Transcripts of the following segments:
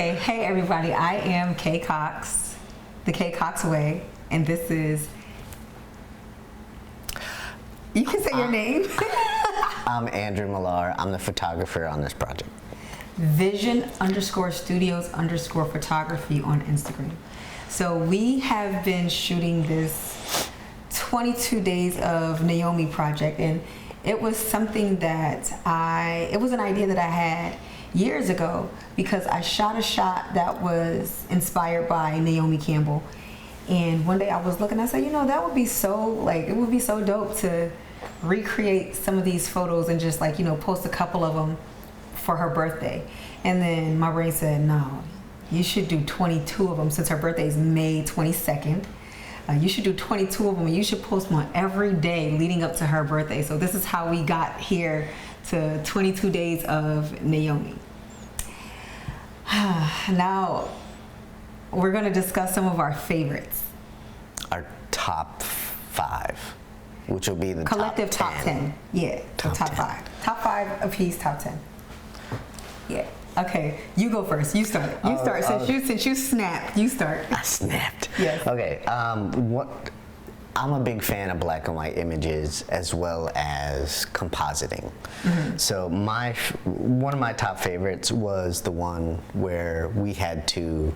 Okay, hey everybody, I am Kaye Cox, the Kaye Cox way, and this is, you can say your name. I'm Andrew Millar. I'm the photographer on this project. Vision_studios_photography on Instagram. So we have been shooting this 22 days of Naomi project, and it was something that it was an idea that I had years ago because I shot a shot that was inspired by Naomi Cambell. And one day I was looking, I said, you know, that would be so, it would be so dope to recreate some of these photos and just post a couple of them for her birthday. And then my brain said, no, you should do 22 of them since her birthday is May 22nd. You should do 22 of them and you should post one every day leading up to her birthday. So this is how we got here to 22 days of Naomi. Now, we're going to discuss some of our favorites. Our top 5, which will be the collective top 10. Yeah, top 5. Top 5 apiece, top 10. Yeah. Okay, you go first. You start. You start. Since you snapped, you start. I snapped. Yes. Okay. I'm a big fan of black and white images as well as compositing. Mm-hmm. So one of my top favorites was the one where we had to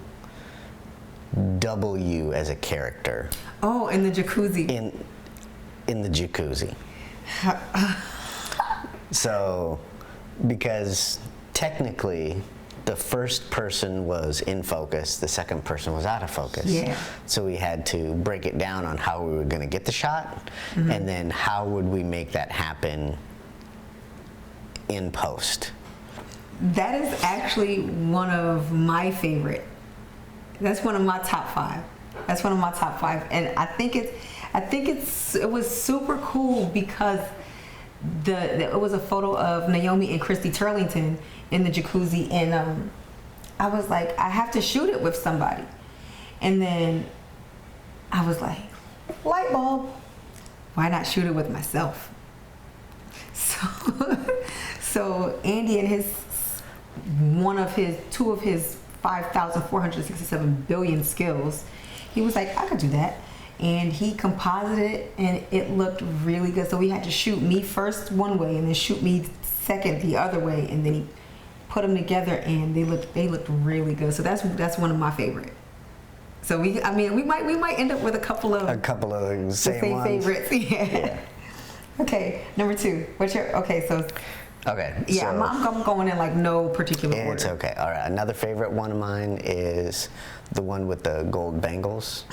double you as a character. Oh, in the jacuzzi. In the jacuzzi. So, because technically the first person was in focus, the second person was out of focus. Yeah. So we had to break it down on how we were going to get the shot, mm-hmm. and then how would we make that happen in post. That is actually one of my favorite. That's one of my top 5. That's one of my top 5, and I think it was super cool because it was a photo of Naomi and Christy Turlington in the jacuzzi, and I was like, I have to shoot it with somebody. And then I was like, light bulb, why not shoot it with myself? So Andy and two of his 5,467 billion skills, he was like, I could do that. And he composited it and it looked really good. So we had to shoot me first one way and then shoot me second the other way, and then he put them together and they looked really good. So that's one of my favorite. So we might end up with a couple of the same favorites. Yeah. Okay, number 2. What's your okay? Yeah, so, I'm going in no particular order. It's okay. All right. Another favorite one of mine is the one with the gold bangles.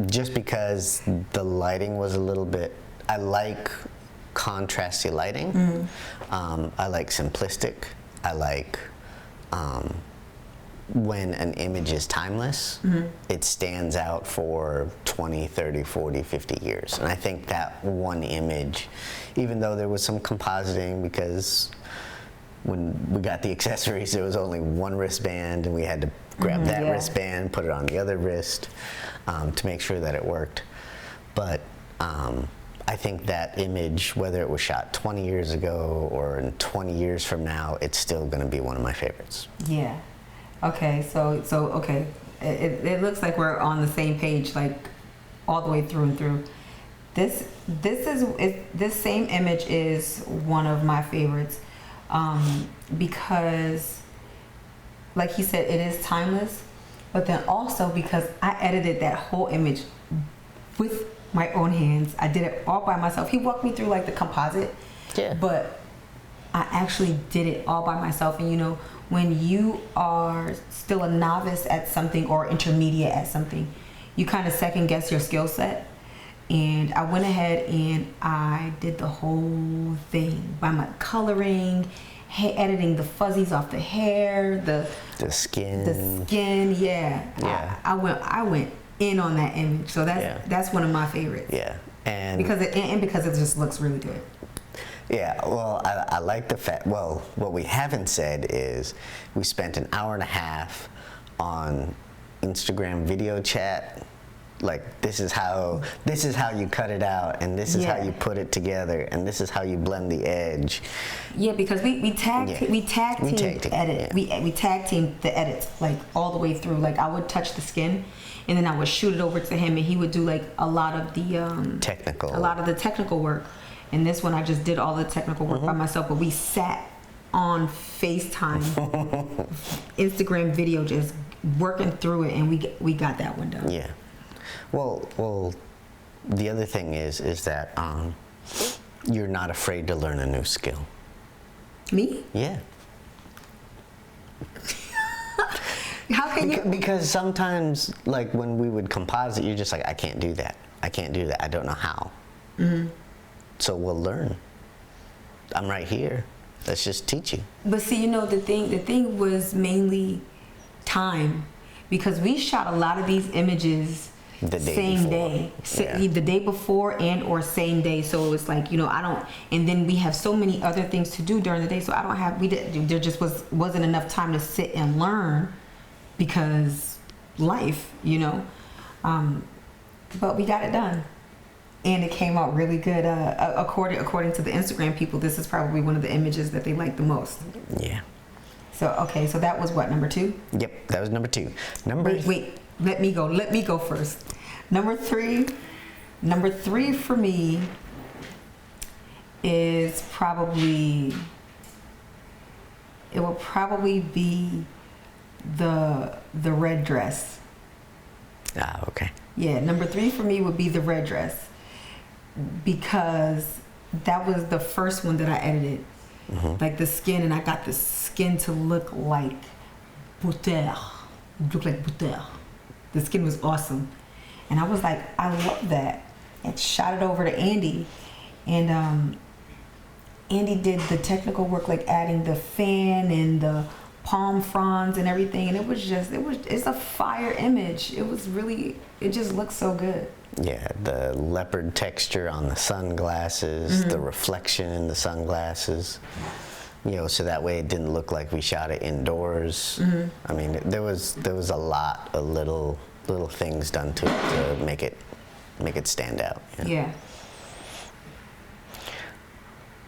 Just because the lighting was a little bit, I like contrasty lighting. Mm-hmm. I like simplistic. I like when an image is timeless, mm-hmm. it stands out for 20, 30, 40, 50 years. And I think that one image, even though there was some compositing, because when we got the accessories, there was only one wristband, and we had to grab mm-hmm, that wristband, put it on the other wrist to make sure that it worked. But I think that image, whether it was shot 20 years ago or in 20 years from now, it's still going to be one of my favorites. Yeah. Okay. So okay. It looks like we're on the same page, all the way through and through. This same image is one of my favorites. Because like he said, it is timeless, but then also because I edited that whole image with my own hands. I did it all by myself. He walked me through the composite, but I actually did it all by myself. And when you are still a novice at something or intermediate at something, you kind of second guess your skill set. And I went ahead and I did the whole thing by my coloring, editing the fuzzies off the hair, the skin. Yeah. I went in on that image. So that's one of my favorites. Yeah. And because it just looks really good. Yeah, well, I like the fact, what we haven't said is we spent an hour and a half on Instagram video chat like this is how you cut it out, and this is how you put it together, and this is how you blend the edge. Yeah, because we tag team edit. Yeah. We tag team the edits like all the way through. Like I would touch the skin, and then I would shoot it over to him, and he would do like a lot of the technical work. And this one I just did all the technical work by myself, but we sat on FaceTime, Instagram video, just working through it, and we got that one done. Yeah. Well, the other thing is that you're not afraid to learn a new skill. Me? Yeah. How can you? Because sometimes, like when we would composite, you're just like, I can't do that. I don't know how. Mm-hmm. So we'll learn. I'm right here. Let's just teach you. But see, you know, the thing was mainly time, because we shot a lot of these images the same day, the day before and or same day. So it was like, you know, and then we have so many other things to do during the day. So there just wasn't enough time to sit and learn because life, you know. But we got it done. And it came out really good. According to the Instagram people, this is probably one of the images that they like the most. Yeah. So that was what, number 2? Yep, that was number 2. Wait, let me go first. Number three for me is probably be the red dress. Ah, okay. Yeah, number 3 for me would be the red dress, because that was the first one that I edited. Like the skin, and I got the skin to look like butter. It looked like butter. The skin was awesome. And I was like, I love that. And shot it over to Andy. And Andy did the technical work, like adding the fan and the palm fronds and everything. And it's a fire image. It just looks so good. Yeah, the leopard texture on the sunglasses, the reflection in the sunglasses, you know, so that way it didn't look like we shot it indoors. I mean, there was a lot of little things done to it to make it stand out. You know? Yeah.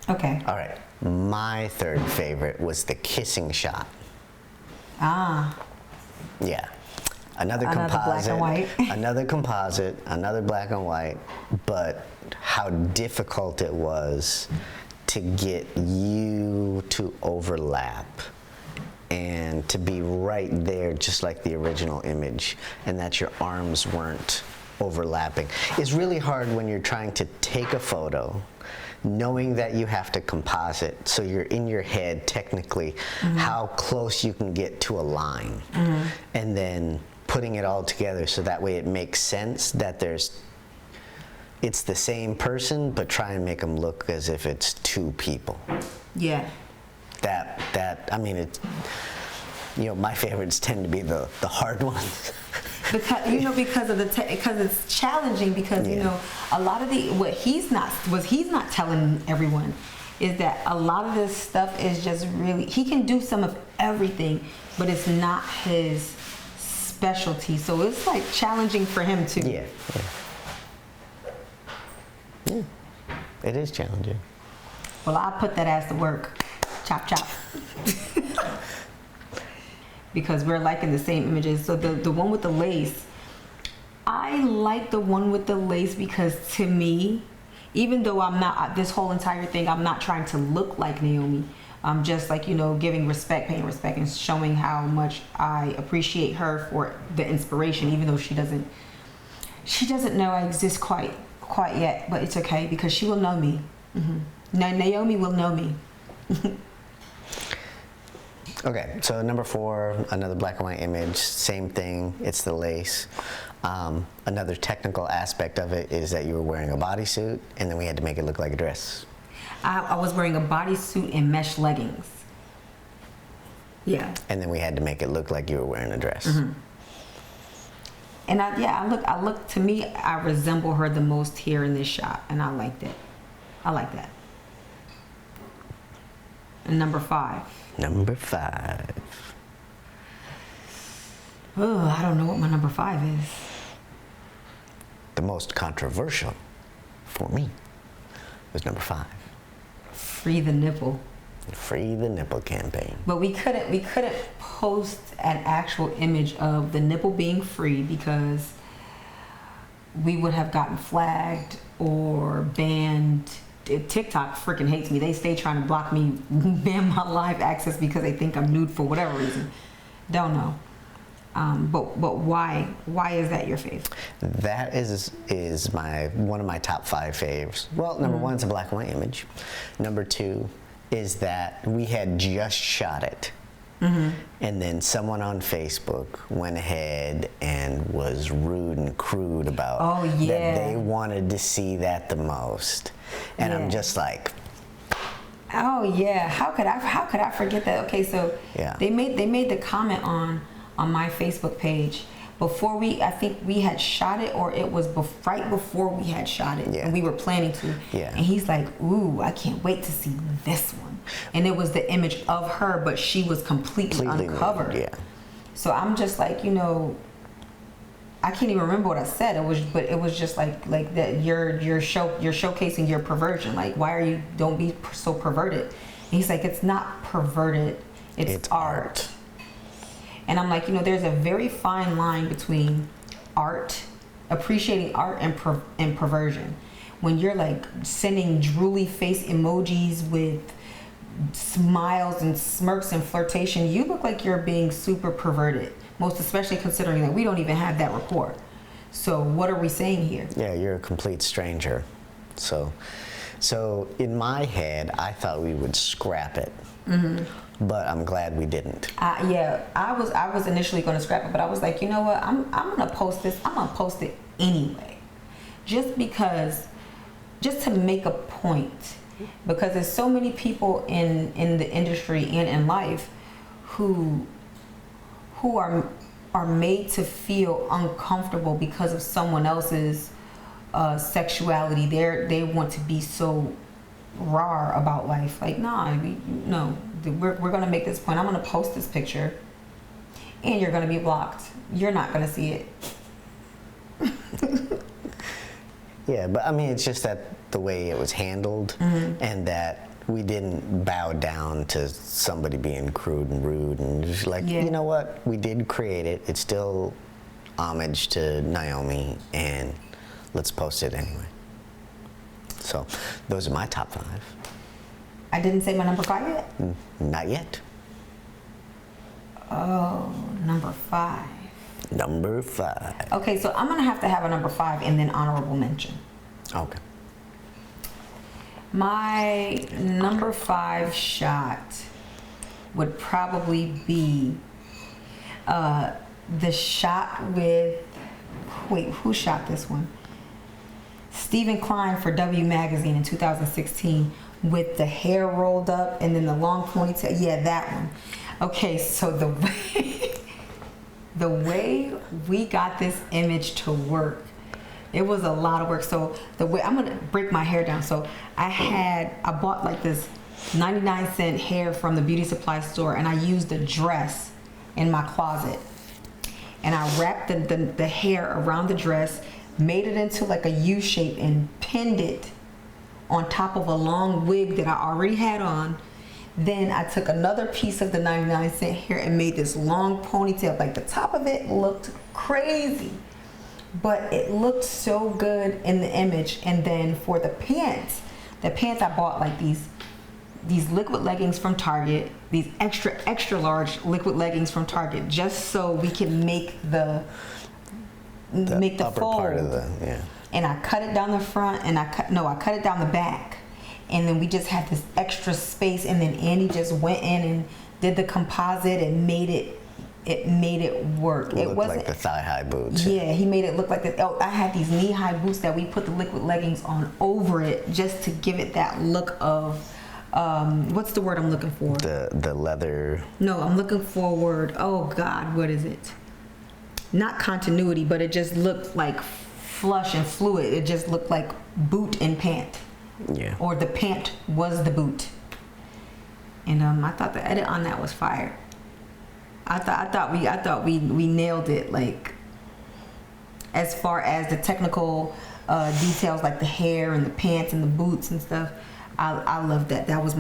Okay. All right. My third favorite was the kissing shot. Ah. Yeah. Another composite, black and white. another black and white, but how difficult it was to get you to overlap and to be right there just like the original image, and that your arms weren't overlapping. It's really hard when you're trying to take a photo knowing that you have to composite, so you're in your head technically how close you can get to a line, and then putting it all together so that way it makes sense that it's the same person, but try and make them look as if it's two people. Yeah. I mean, you know, my favorites tend to be the hard ones. because it's challenging, because you know, a lot of what he's not telling everyone is that a lot of this stuff is just really, he can do some of everything, but it's not his specialty. So it's like challenging for him too. Yeah. It is challenging. Well, I'll put that as the work. Chop, chop. Because we're liking the same images. So the one with the lace, I like the one with the lace because to me, even though I'm not, this whole entire thing, I'm not trying to look like Naomi. I'm just like, you know, giving respect, paying respect, and showing how much I appreciate her for the inspiration, even though she doesn't know I exist quite yet, but it's okay because she will know me. Now Naomi will know me. Okay, so number 4, another black and white image, same thing, it's the lace. Another technical aspect of it is that you were wearing a bodysuit, and then we had to make it look like a dress. I was wearing a bodysuit and mesh leggings. Yeah. And then we had to make it look like you were wearing a dress. And I look, to me, I resemble her the most here in this shot, and I liked it. I like that. And number 5. Number 5. Oh, I don't know what my number 5 is. the most controversial for me was number 5. Free the nipple. Free the nipple campaign. But we couldn't post an actual image of the nipple being free because we would have gotten flagged or banned. TikTok freaking hates me. They stay trying to block me, ban my live access because they think I'm nude for whatever reason. Don't know. But why is that your fave? That is one of my top 5 faves. Well, number 1 is a black and white image. Number 2 is that we had just shot it. And then someone on Facebook went ahead and was rude and crude about that they wanted to see that the most. And I'm just like, oh yeah, how could I forget that? Okay, so they made the comment on my Facebook page before I think we had shot it, or it was right before we had shot it, and we were planning to. And he's like, ooh, I can't wait to see this one. And it was the image of her, but she was completely uncovered. Nude, So I'm just like, I can't even remember what I said. It was just like that. You're showcasing your perversion. Like, why don't be so perverted? And he's like, it's not perverted. It's art. And I'm like, there's a very fine line between art, appreciating art, and perversion. When you're like sending drooly face emojis with smiles and smirks and flirtation, you look like you're being super perverted. Most especially considering that we don't even have that rapport. So what are we saying here? Yeah, you're a complete stranger. So in my head, I thought we would scrap it. But I'm glad we didn't. I was initially going to scrap it, but I was like, you know what? I'm going to post this. I'm going to post it anyway, just to make a point, because there's so many people in the industry and in life who are made to feel uncomfortable because of someone else's sexuality. They want to be so raw about life. Like, no. We're going to make this point. I'm going to post this picture and you're going to be blocked. You're not going to see it. Yeah, but I mean, it's just that the way it was handled, and that we didn't bow down to somebody being crude and rude, and just like, you know what? We did create it. It's still homage to Naomi, and let's post it anyway. So those are my top 5. I didn't say my number 5 yet? Not yet. Oh, number 5. Number 5. Okay, so I'm going to have a number 5 and then honorable mention. Okay. My number 5 shot would probably be the shot with, wait, who shot this one? Stephen Klein for W Magazine in 2016 with the hair rolled up and then the long ponytail. Yeah, that one. Okay, so the way we got this image to work, it was a lot of work. So the way, I'm gonna break my hair down. So I bought like this 99-cent hair from the beauty supply store, and I used a dress in my closet, and I wrapped the hair around the dress, made it into like a U shape, and pinned it on top of a long wig that I already had on. Then I took another piece of the 99-cent hair and made this long ponytail. Like, the top of it looked crazy, but it looked so good in the image. And then for the pants I bought like these liquid leggings from Target, these extra large liquid leggings from Target, just so we can make the upper fold. Part of the, yeah. And I cut it down the front, and I cut it down the back. And then we just had this extra space, and then Andy just went in and did the composite and made it work. It wasn't like the thigh-high boots. Yeah, he made it look like that. Oh, I had these knee-high boots that we put the liquid leggings on over it, just to give it that look of, what's the word I'm looking for? The leather. No, I'm looking for a word. Oh God, what is it? Not continuity, but it just looked like flush and fluid. It just looked like boot and pant. Yeah. Or the pant was the boot. And I thought the edit on that was fire. I thought we nailed it. Like, as far as the technical details, like the hair and the pants and the boots and stuff. I love that. That was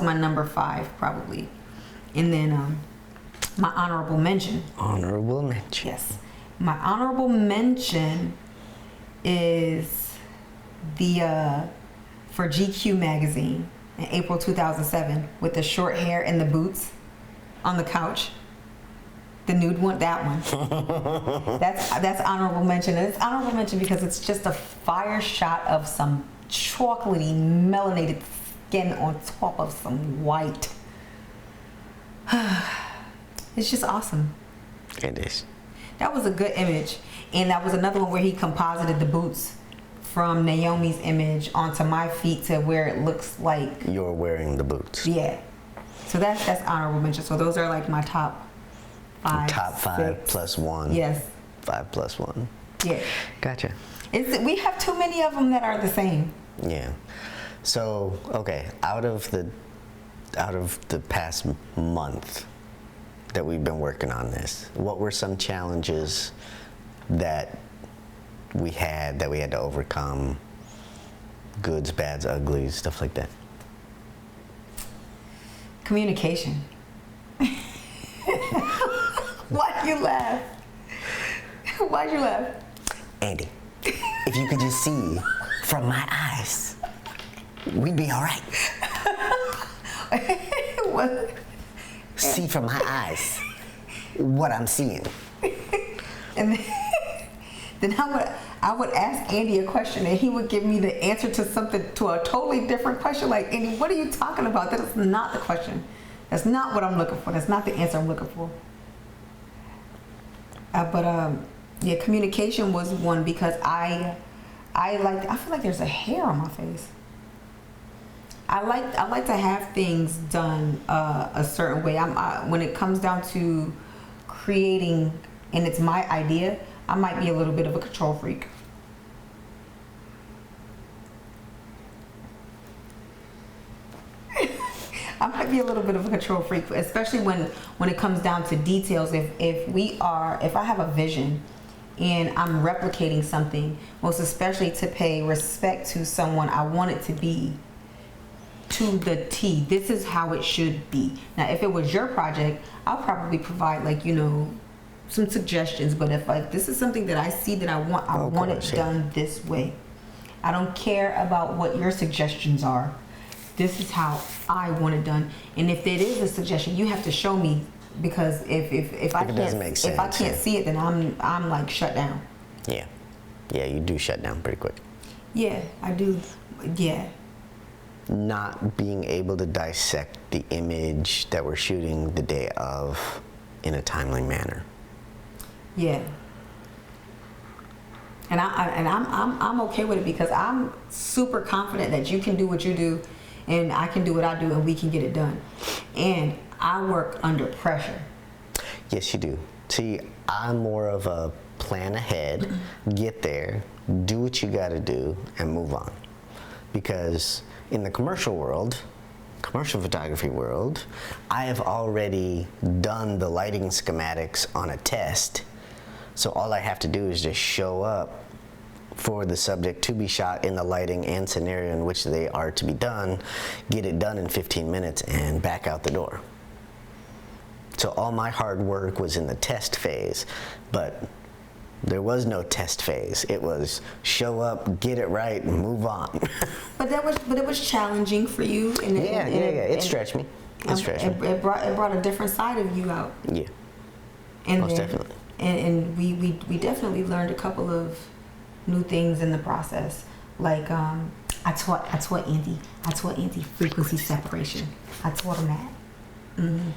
my number 5 probably. And then my honorable mention. Honorable mention. Yes. My honorable mention is the for GQ magazine in April 2007 with the short hair and the boots on the couch. The nude one, that one. That's honorable mention. And it's honorable mention because it's just a fire shot of some chocolatey, melanated skin on top of some white. It's just awesome. It is. That was a good image. And that was another one where he composited the boots from Naomi's image onto my feet to where it looks like you're wearing the boots. Yeah. So that's honorable mention. So those are like my top 5. Top 5 6. plus 1. Yes. 5 plus 1. Yeah. Gotcha. We have too many of them that are the same. Yeah. So, okay, out of the past month that we've been working on this, what were some challenges that we had to overcome? Goods, bads, uglies, stuff like that. Communication. Why'd you laugh? Why'd you laugh? Andy, if you could just see from my eyes, we'd be all right. What? See from my eyes what I'm seeing. And then I would ask Andy a question and he would give me the answer to a totally different question. Like, Andy, what are you talking about? That is not the question. That's not what I'm looking for. That's not the answer I'm looking for. Yeah, communication was one because I feel like there's a hair on my face. I like to have things done a certain way. When it comes down to creating, and it's my idea, I might be a little bit of a control freak. I might be a little bit of a control freak, especially when it comes down to details. If I have a vision and I'm replicating something, most especially to pay respect to someone, I want it to be to the T. This is how it should be. Now, if it was your project, I'll probably provide some suggestions. But if this is something that I see that I want it done this way. I don't care about what your suggestions are. This is how I want it done. And if it is a suggestion, you have to show me, because if I can't see it, then I'm like shut down. Yeah. Yeah, you do shut down pretty quick. Yeah, I do. Yeah. Not being able to dissect the image that we're shooting the day of in a timely manner. Yeah. And I'm okay with it because I'm super confident that you can do what you do and I can do what I do and we can get it done. And I work under pressure. Yes, you do. See, I'm more of a plan ahead, get there, do what you got to do, and move on. Because in the commercial photography world, I have already done the lighting schematics on a test. So all I have to do is just show up for the subject to be shot in the lighting and scenario in which they are to be done, get it done in 15 minutes, and back out the door. So all my hard work was in the test phase, but there was no test phase. It was show up, get it right, and move on. But it was challenging for you. Yeah. It stretched me. It brought a different side of you out. Yeah. Most definitely. And we definitely learned a couple of new things in the process. Like I taught Andy frequency separation. I taught him that. Mm-hmm.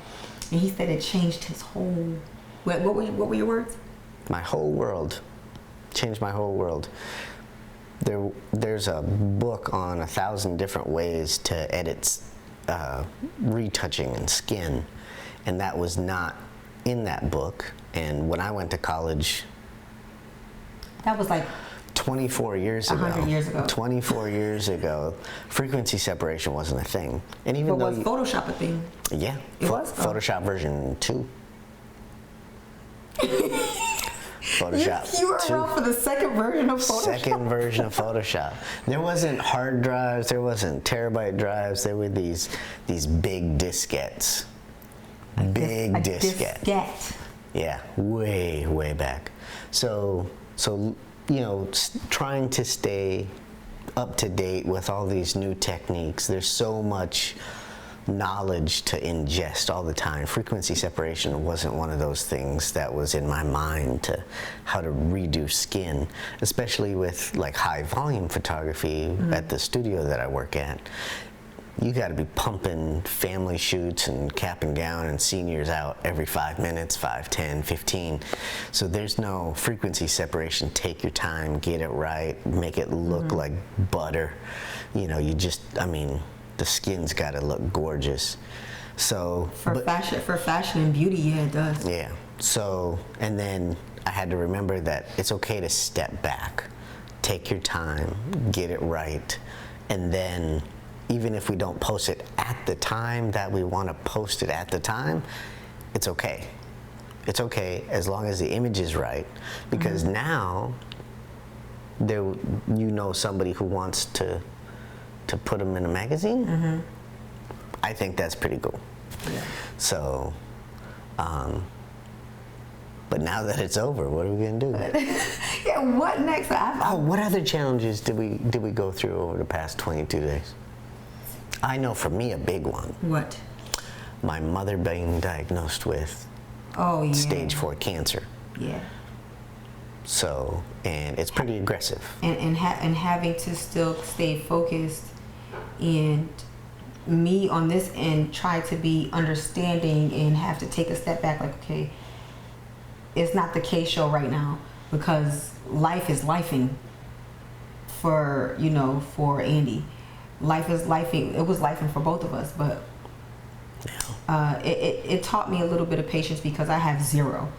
And he said it changed his whole. What were your words? My whole world. Changed my whole world. There's a book on 1,000 different ways to edit retouching and skin, and that was not in that book. And when I went to college, that was like 24 years ago. 100 years ago. 24 years ago, frequency separation wasn't a thing. And even was Photoshop a thing? Yeah. It was? Photoshop version 2. Photoshop. You were around for the second version of Photoshop. Second version of Photoshop. There wasn't hard drives, there wasn't terabyte drives, there were these big diskettes. Big diskette. Yeah, way back. So trying to stay up to date with all these new techniques. There's so much knowledge to ingest all the time. Frequency separation wasn't one of those things that was in my mind, to how to redo skin, especially with like high volume photography at the studio that I work at. You got to be pumping family shoots and cap and gown and seniors out every 5 minutes, 5, 10, 15. So there's no frequency separation. Take your time, get it right, make it look like butter. The skin's got to look gorgeous. So for fashion and beauty, yeah, it does. Yeah. So, and then I had to remember that it's okay to step back, take your time, get it right, and then even if we don't post it at the time that we want to post it at the time, it's okay. It's okay as long as the image is right, because now somebody who wants to put them in a magazine. I think that's pretty cool. Yeah. So, but now that it's over, what are we gonna do? Yeah, what next? What other challenges did we go through over the past 22 days? I know for me a big one. What? My mother being diagnosed with stage 4 cancer. Yeah. So, and it's pretty aggressive. And having to still stay focused, and me on this end try to be understanding and have to take a step back, like, okay, it's not the Kaye show right now, because life is lifing for Andy. Life is lifing. It was lifing for both of us, but it taught me a little bit of patience, because I have zero.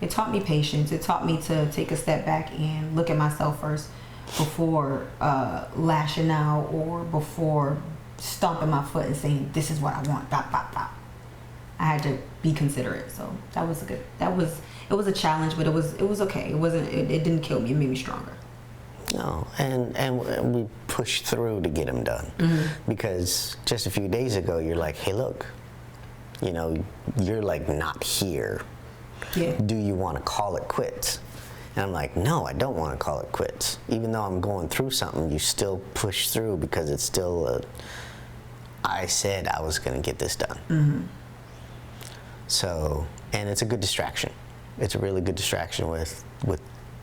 It taught me patience. It taught me to take a step back and look at myself first before lashing out, or before stomping my foot and saying, this is what I want, bop, bop, bop. I had to be considerate. So it was a challenge, but it was okay. It didn't kill me. It made me stronger. No, and we pushed through to get them done. Because just a few days ago, you're like, hey, look, you're like not here. Yeah. Do you want to call it quits? And I'm like, no, I don't want to call it quits. Even though I'm going through something, you still push through, because it's still I said I was going to get this done. So, and it's a good distraction. It's a really good distraction with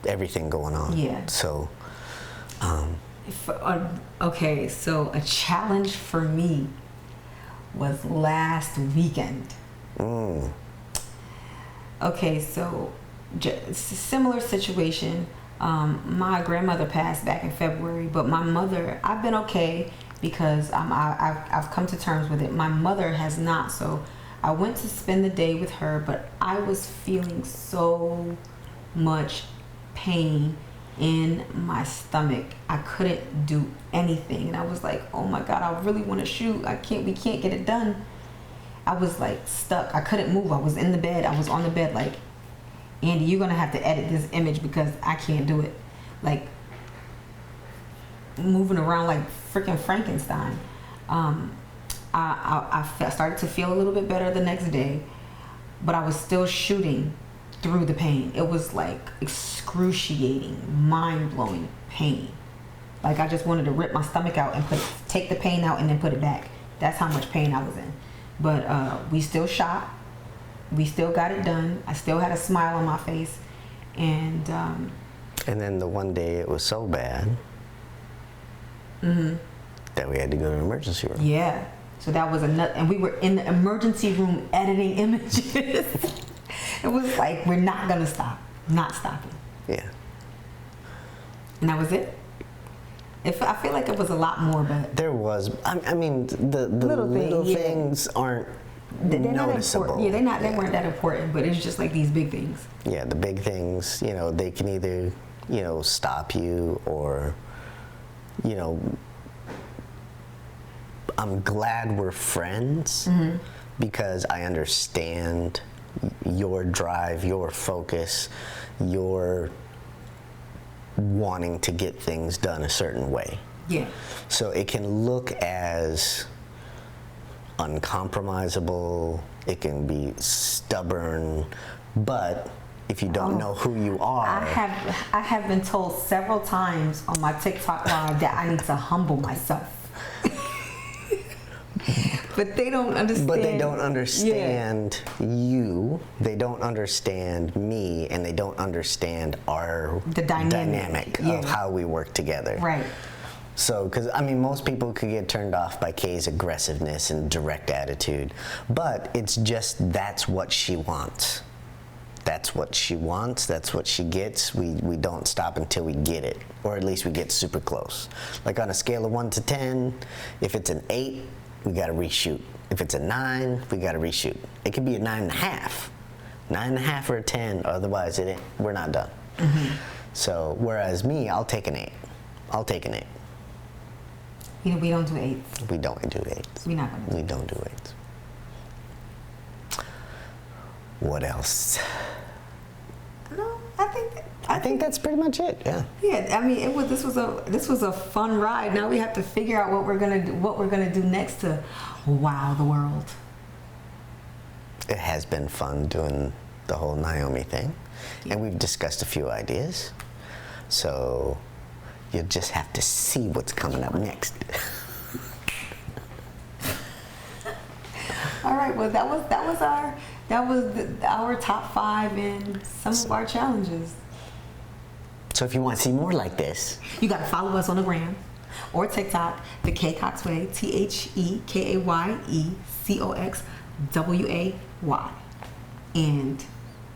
everything going on. Yeah. So, okay, so a challenge for me was last weekend. Okay, so similar situation. My grandmother passed back in February, but my mother, I've been okay, because I've come to terms with it. My mother has not, so I went to spend the day with her, but I was feeling so much pain in my stomach. I couldn't do anything, and I was like, oh my God, I really want to shoot. We can't get it done. I was like stuck. I couldn't move. I was in the bed. I was on the bed like, Andy, you're gonna have to edit this image, because I can't do it. Like moving around like freaking Frankenstein. I started to feel a little bit better the next day, but I was still shooting through the pain. It was like excruciating, mind-blowing pain. Like I just wanted to rip my stomach out and take the pain out and then put it back. That's how much pain I was in. But we still shot. We still got it done. I still had a smile on my face. And then the one day it was so bad that we had to go to the emergency room. Yeah. So that was and we were in the emergency room editing images. It was like, we're not gonna stop. Not stopping. Yeah. And that was it. I feel like it was a lot more, but there was. I mean, the little things aren't noticeable. They weren't that important, but it's just like these big things. Yeah, the big things. They can either stop you, or I'm glad we're friends, because I understand your drive, your focus, your wanting to get things done a certain way. Yeah. So it can look as uncompromisable, it can be stubborn, but if you don't know who you are. I have been told several times on my TikTok live that I need to humble myself. But they don't understand. But they don't understand you, they don't understand me, and they don't understand the dynamic of how we work together. Right. So, because I mean, most people could get turned off by Kaye's aggressiveness and direct attitude, but it's just that's what she wants. That's what she wants, that's what she gets. We don't stop until we get it, or at least we get super close. Like on a scale of 1 to 10, if it's an 8, we gotta reshoot. If it's a 9, we gotta reshoot. It could be a 9.5. 9.5 or a 10, otherwise we're not done. Mm-hmm. So, whereas me, I'll take an 8. I'll take an 8. You know, we don't do 8s. We don't do 8s. We're not gonna. We don't do 8s. What else? No, I think that's pretty much it. Yeah. Yeah, I mean, this was a fun ride. Now we have to figure out what we're gonna do next to wow the world. It has been fun doing the whole Naomi thing, and we've discussed a few ideas. So you'll just have to see what's coming up next. All right. Well, that was our top 5 and some of our challenges. So if you want to see more like this, you got to follow us on the gram or TikTok, the Kaye Cox Way, TheKayeCoxWay, and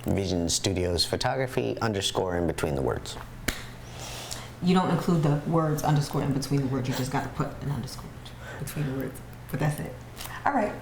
Vision Studios Photography _ in between the words. You don't include the words underscore in between the words. You just got to put an underscore between the words. But that's it. All right.